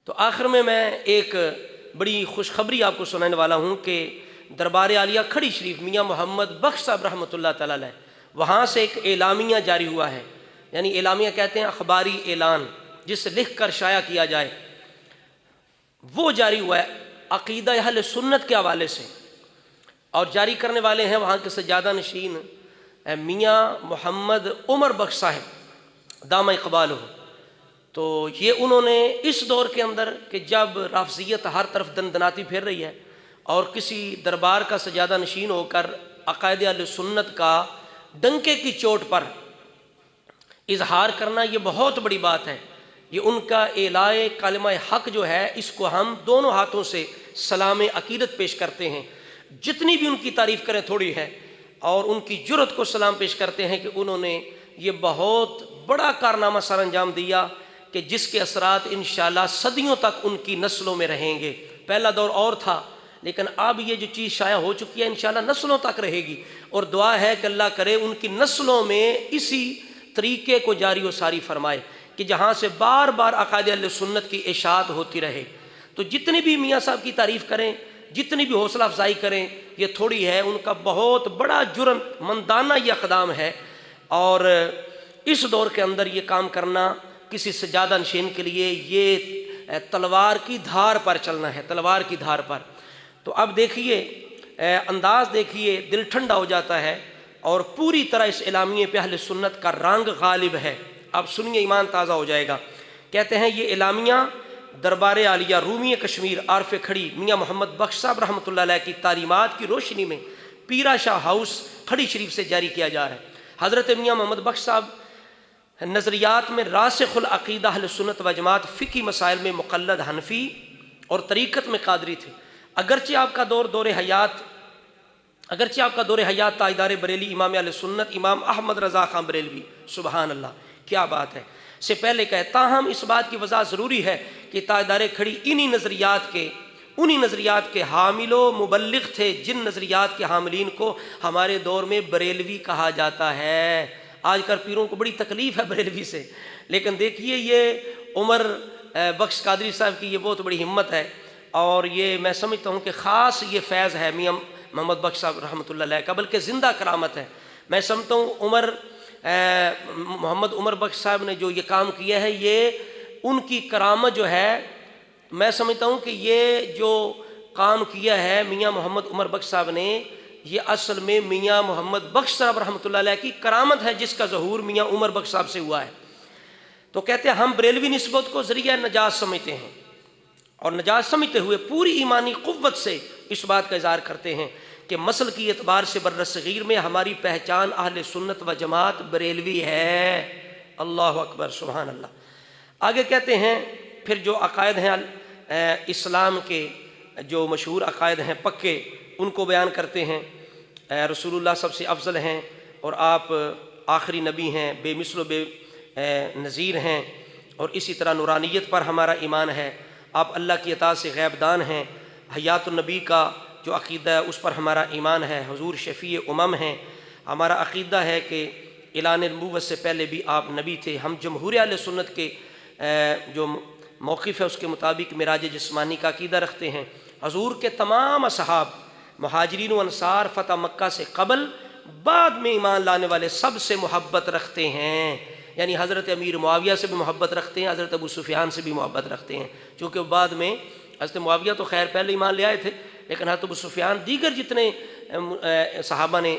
تو آخر میں ایک بڑی خوشخبری آپ کو سنانے والا ہوں کہ دربار عالیہ کھڑی شریف میاں محمد بخش صاحب رحمۃ اللہ تعالیٰ علیہ، وہاں سے ایک اعلامیہ جاری ہوا ہے. یعنی اعلامیہ کہتے ہیں اخباری اعلان جس سے لکھ کر شائع کیا جائے، وہ جاری ہوا ہے عقیدہ اہل سنت کے حوالے سے، اور جاری کرنے والے ہیں وہاں کے سجادہ نشین میاں محمد عمر بخش صاحب دامہ اقبالہ. تو یہ انہوں نے اس دور کے اندر کہ جب رافضیت ہر طرف دندناتی پھیر رہی ہے اور کسی دربار کا سجادہ نشین ہو کر عقائد اہل سنت کا ڈنکے کی چوٹ پر اظہار کرنا، یہ بہت بڑی بات ہے. یہ ان کا اعلائے کلمہ حق جو ہے، اس کو ہم دونوں ہاتھوں سے سلام عقیدت پیش کرتے ہیں. جتنی بھی ان کی تعریف کریں تھوڑی ہے، اور ان کی جرأت کو سلام پیش کرتے ہیں کہ انہوں نے یہ بہت بڑا کارنامہ سر انجام دیا کہ جس کے اثرات انشاءاللہ صدیوں تک ان کی نسلوں میں رہیں گے. پہلا دور اور تھا، لیکن اب یہ جو چیز شائع ہو چکی ہے انشاءاللہ نسلوں تک رہے گی، اور دعا ہے کہ اللہ کرے ان کی نسلوں میں اسی طریقے کو جاری و ساری فرمائے کہ جہاں سے بار بار عقائد اہل سنت کی اشاعت ہوتی رہے. تو جتنی بھی میاں صاحب کی تعریف کریں، جتنی بھی حوصلہ افزائی کریں، یہ تھوڑی ہے. ان کا بہت بڑا جرم مندانہ یہ اقدام ہے، اور اس دور کے اندر یہ کام کرنا کسی سجادہ نشین کے لیے یہ تلوار کی دھار پر چلنا ہے، تلوار کی دھار پر. تو اب دیکھیے انداز دیکھیے، دل ٹھنڈا ہو جاتا ہے، اور پوری طرح اس اعلامیے پہ اہل سنت کا رنگ غالب ہے. اب سنیے، ایمان تازہ ہو جائے گا. کہتے ہیں یہ اعلامیہ دربار عالیہ رومی کشمیر عارف کھڑی میاں محمد بخش صاحب رحمۃ اللہ علیہ کی تعلیمات کی روشنی میں پیرا شاہ ہاؤس کھڑی شریف سے جاری کیا جا رہا ہے. حضرت میاں محمد بخش صاحب نظریات میں راسخ العقیدہ اہل سنت و جماعت، فقہی مسائل میں مقلد حنفی اور طریقت میں قادری تھے. اگرچہ آپ کا دور حیات تاجدار بریلی امام اہل سنت امام احمد رضا خان بریلوی، سبحان اللہ کیا بات ہے، سے پہلے کہے، تاہم اس بات کی وضاحت ضروری ہے کہ تاجدار کھڑی انہی نظریات کے حامل و مبلغ تھے جن نظریات کے حاملین کو ہمارے دور میں بریلوی کہا جاتا ہے. آج کل پیروں کو بڑی تکلیف ہے بریلوی سے، لیکن دیکھیے یہ عمر بخش قادری صاحب کی یہ بہت بڑی ہمت ہے، اور یہ میں سمجھتا ہوں کہ خاص یہ فیض ہے میاں محمد بخش صاحب رحمۃ اللہ علیہ کا، بلکہ زندہ کرامت ہے. میں سمجھتا ہوں محمد عمر بخش صاحب نے جو یہ کام کیا ہے، یہ ان کی کرامت جو ہے، میں سمجھتا ہوں کہ یہ جو کام کیا ہے میاں محمد عمر بخش صاحب نے، یہ اصل میں میاں محمد بخش صاحب رحمۃ اللہ علیہ کی کرامت ہے جس کا ظہور میاں عمر بخش صاحب سے ہوا ہے. تو کہتے ہیں ہم بریلوی نسبت کو ذریعہ نجات سمجھتے ہیں، اور نجات سمجھتے ہوئے پوری ایمانی قوت سے اس بات کا اظہار کرتے ہیں کہ مسل کی اعتبار سے برصغیر میں ہماری پہچان اہل سنت و جماعت بریلوی ہے. اللہ اکبر، سبحان اللہ. آگے کہتے ہیں پھر جو عقائد ہیں اسلام کے، جو مشہور عقائد ہیں پکے، ان کو بیان کرتے ہیں. رسول اللہ سب سے افضل ہیں، اور آپ آخری نبی ہیں، بے مثل و بے نظیر ہیں، اور اسی طرح نورانیت پر ہمارا ایمان ہے. آپ اللہ کی عطا سے غیب دان ہیں. حیات النبی کا جو عقیدہ ہے اس پر ہمارا ایمان ہے. حضور شفیع امم ہیں. ہمارا عقیدہ ہے کہ اعلان نبوت سے پہلے بھی آپ نبی تھے. ہم جمہور اہل سنت کے جو موقف ہے اس کے مطابق معراج جسمانی کا عقیدہ رکھتے ہیں. حضور کے تمام اصحاب، مہاجرین و انصار، فتح مکہ سے قبل بعد میں ایمان لانے والے سب سے محبت رکھتے ہیں. یعنی حضرت امیر معاویہ سے بھی محبت رکھتے ہیں، حضرت ابو سفیان سے بھی محبت رکھتے ہیں، چونکہ بعد میں حضرت معاویہ تو خیر پہلے ایمان لے آئے تھے، لیکن حضرت ابو سفیان دیگر جتنے صحابہ نے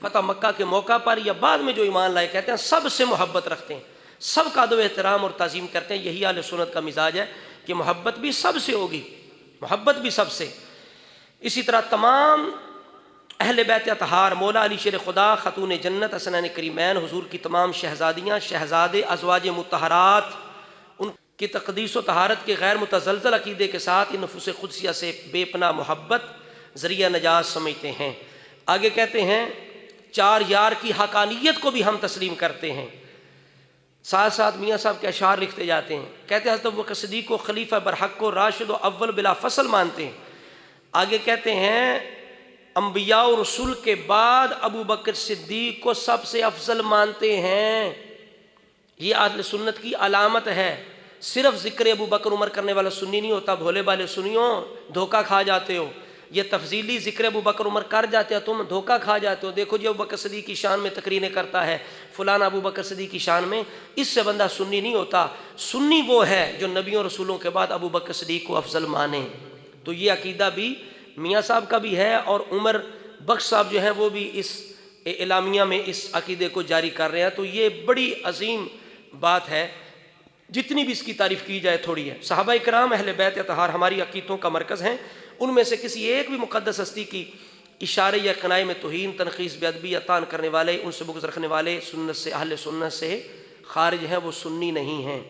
فتح مکہ کے موقع پر یا بعد میں جو ایمان لائے، کہتے ہیں سب سے محبت رکھتے ہیں، سب کا ادب و احترام اور تعظیم کرتے ہیں. یہی اہل سنت کا مزاج ہے کہ محبت بھی سب سے ہوگی، محبت بھی سب سے. اسی طرح تمام اہل بیت اطہار، مولا علی شیر خدا، خاتون جنت، حسنین کریمین، حضور کی تمام شہزادیاں، شہزادے، ازواج مطہرات، ان کی تقدیس و طہارت کے غیر متزلزل عقیدے کے ساتھ ان نفوس قدسیہ سے بے پناہ محبت ذریعہ نجات سمجھتے ہیں. آگے کہتے ہیں چار یار کی حقانیت کو بھی ہم تسلیم کرتے ہیں. ساتھ ساتھ میاں صاحب کے اشعار لکھتے جاتے ہیں. کہتے ہیں حضرت ابوبکر صدیق کو خلیفہ برحق کو راشد و اول بلا فصل مانتے ہیں. آگے کہتے ہیں انبیاء و رسول کے بعد ابو بکر صدیق کو سب سے افضل مانتے ہیں. یہ اہل سنت کی علامت ہے صرف ذکر ابو بکر عمر کرنے والا سنی نہیں ہوتا، بھولے بالے سنیوں دھوکہ کھا جاتے ہو، یہ تفضیلی ذکر ابو بکر عمر کر جاتے ہو تم دھوکہ کھا جاتے ہو۔ دیکھو جی ابو بکر صدیق کی شان میں تقریریں کرتا ہے فلانا ابو بکر صدیق کی شان میں، اس سے بندہ سنی نہیں ہوتا۔ سنی وہ ہے جو نبیوں رسولوں کے بعد ابو بکر صدیق کو افضل مانے۔ تو یہ عقیدہ بھی میاں صاحب کا بھی ہے، اور عمر بخش صاحب جو ہیں وہ بھی اس اعلامیہ میں اس عقیدے کو جاری کر رہے ہیں۔ تو یہ بڑی عظیم بات ہے، جتنی بھی اس کی تعریف کی جائے تھوڑی ہے۔ صحابہ کرام اہل بیت اطہار ہماری عقیدوں کا مرکز ہیں، ان میں سے کسی ایک بھی مقدس ہستی کی اشارے یا کنائے میں توہین، تنقیص، بے ادبی یا طعن کرنے والے، ان سے بغض رکھنے والے سنت سے اہل سنت سے خارج ہیں، وہ سنی نہیں ہیں۔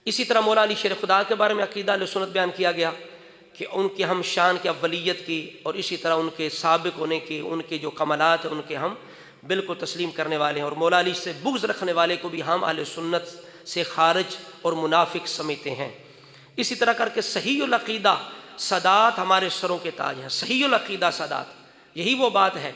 اسی طرح مولا علی شیر خدا کے بارے میں عقیدہ اہل سنت بیان کیا گیا کہ ان کی ہم شان کی اولیت کی، اور اسی طرح ان کے سابق ہونے کی، ان کے جو کمالات ہیں ان کے ہم بالکل تسلیم کرنے والے ہیں، اور مولا علی سے بغض رکھنے والے کو بھی ہم اہل سنت سے خارج اور منافق سمجھتے ہیں۔ اسی طرح کر کے صحیح العقیدہ سادات ہمارے سروں کے تاج ہیں۔ صحیح العقیدہ سادات، یہی وہ بات ہے،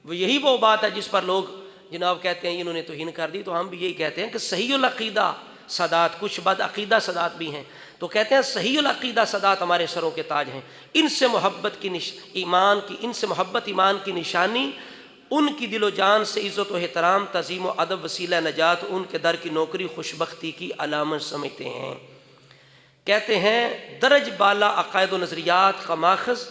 یہی وہ بات ہے جس پر لوگ جناب کہتے ہیں انہوں نے توہین کر دی، تو ہم بھی یہی کہتے ہیں کہ صحیح العقیدہ سادات، کچھ بد عقیدہ سادات بھی ہیں، تو کہتے ہیں صحیح العقیدہ سادات ہمارے سروں کے تاج ہیں۔ ان سے محبت کی ان سے محبت ایمان کی نشانی، ان کی دل و جان سے عزت و احترام، تعظیم و ادب وسیلہ نجات، ان کے در کی نوکری خوشبختی کی علامت سمجھتے ہیں۔ کہتے ہیں درج بالا عقائد و نظریات کا ماخذ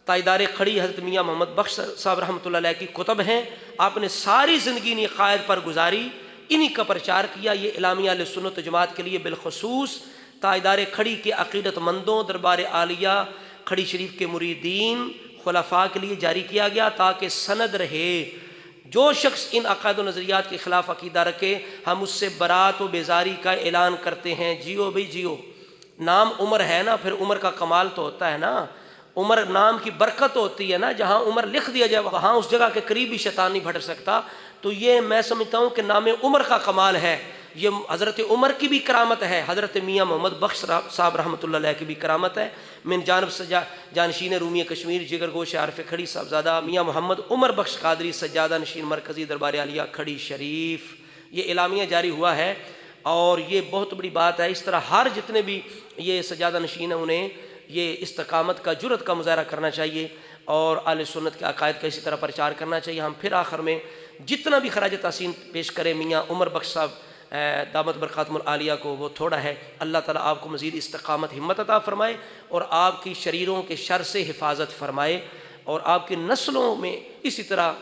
تائیدار کھڑی حضرت میاں محمد بخش صاحب رحمۃ اللہ علیہ کی کتب ہیں۔ آپ نے ساری زندگی انہی عقائد پر گزاری، انہی کا پرچار کیا۔ یہ اعلامیہ اہل سنت و جماعت کے لیے بالخصوص تائیدار کھڑی کے عقیدت مندوں، دربار عالیہ کھڑی شریف کے مریدین، خلفاء کے لیے جاری کیا گیا، تاکہ سند رہے۔ جو شخص ان عقائد و نظریات کے خلاف عقیدہ رکھے، ہم اس سے برات و بیزاری کا اعلان کرتے ہیں۔ جیو بھائی جیو، نام عمر ہے نا، پھر عمر کا کمال تو ہوتا ہے نا، عمر نام کی برکت ہوتی ہے نا، جہاں عمر لکھ دیا جائے وہاں اس جگہ کے قریب بھی شیطان نہیں بھٹک سکتا۔ تو یہ میں سمجھتا ہوں کہ نام عمر کا کمال ہے، یہ حضرت عمر کی بھی کرامت ہے، حضرت میاں محمد بخش صاحب رحمۃ اللہ علیہ کی بھی کرامت ہے۔ من جانب جانشین رومی کشمیر جگر گوش عارف کھڑی صاحبزادہ میاں محمد عمر بخش قادری سجادہ نشین مرکزی دربار عالیہ کھڑی شریف، یہ اعلامیہ جاری ہوا ہے، اور یہ بہت بڑی بات ہے۔ اس طرح ہر جتنے بھی یہ سجادہ نشین ہیں انہیں یہ استقامت کا، جرأت کا مظاہرہ کرنا چاہیے، اور اہل سنت کے عقائد کا اسی طرح پرچار کرنا چاہیے۔ ہم پھر آخر میں جتنا بھی خراج تحسین پیش کریں میاں عمر بخش صاحب دامت برکاتہم العالیہ کو، وہ تھوڑا ہے۔ اللہ تعالیٰ آپ کو مزید استقامت ہمت عطا فرمائے، اور آپ کی شریروں کے شر سے حفاظت فرمائے، اور آپ کی نسلوں میں اسی طرح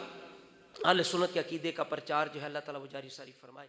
اہل سنت کے عقیدے کا پرچار جو ہے اللہ تعالیٰ وہ جاری ساری فرمائے۔